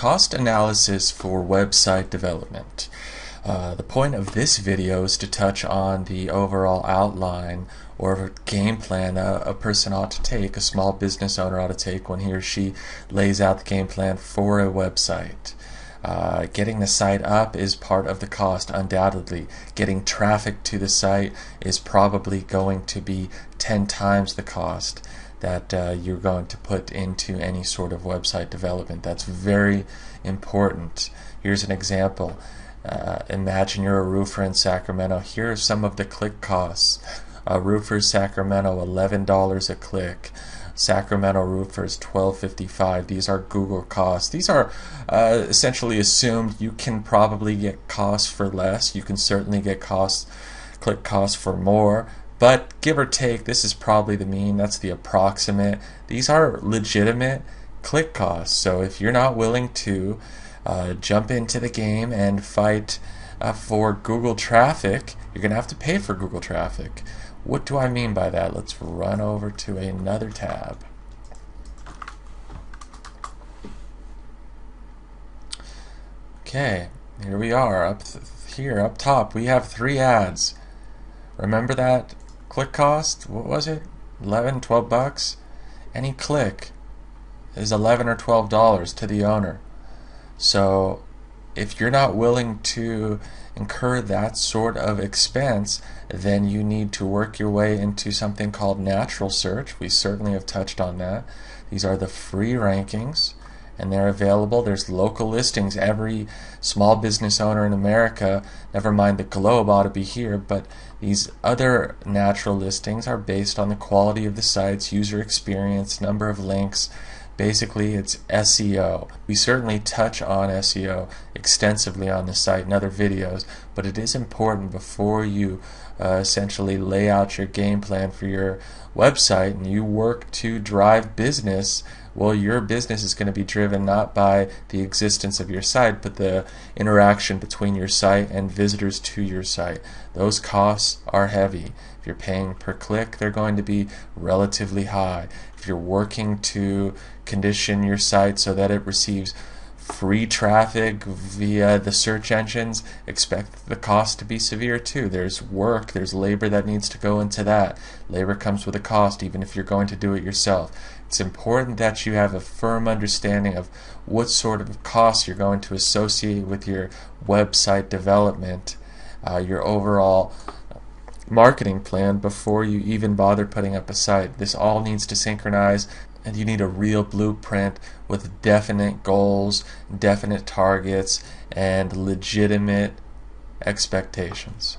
Cost analysis for website development. The point of this video is to touch on the overall outline or game plan a person ought to take, a small business owner ought to take when he or she lays out the game plan for a website. Getting the site up is part of the cost, undoubtedly. Getting traffic to the site is probably going to be 10 times the cost that you're going to put into any sort of website development. That's very important. Here's an example. Imagine you're a roofer in Sacramento. Here are some of the click costs. Roofers Sacramento, $11 a click. Sacramento Roofers, $12.55. These are Google costs. These are essentially assumed. You can probably get costs for less. You can certainly get click costs for more. But give or take, this is probably the mean. That's the approximate. These are legitimate click costs. So if you're not willing to jump into the game and fight for Google traffic, you're going to have to pay for Google traffic. What do I mean by that? Let's run over to another tab. Okay, here we are. Up top, we have 3 ads. Remember that click cost? What was it? 11, 12 bucks? Any click is $11 or $12 to the owner. So if you're not willing to incur that sort of expense, then you need to work your way into something called natural search. We certainly have touched on that. These are the free rankings, and they're available. There's local listings. Every small business owner in America, never mind the globe, ought to be here, but these other natural listings are based on the quality of the sites, user experience, number of links. Basically, it's SEO. We certainly touch on SEO extensively on the site in other videos, but it is important before you essentially lay out your game plan for your website and you work to drive business. Well, your business is going to be driven not by the existence of your site, but the interaction between your site and visitors to your site. Those costs are heavy. If you're paying per click, they're going to be relatively high. If you're working to condition your site so that it receives free traffic via the search engines, expect the cost to be severe too. There's work, there's labor that needs to go into that. Labor comes with a cost, even if you're going to do it yourself. It's important that you have a firm understanding of what sort of costs you're going to associate with your website development, your overall marketing plan before you even bother putting up a site. This all needs to synchronize, and you need a real blueprint with definite goals, definite targets, and legitimate expectations.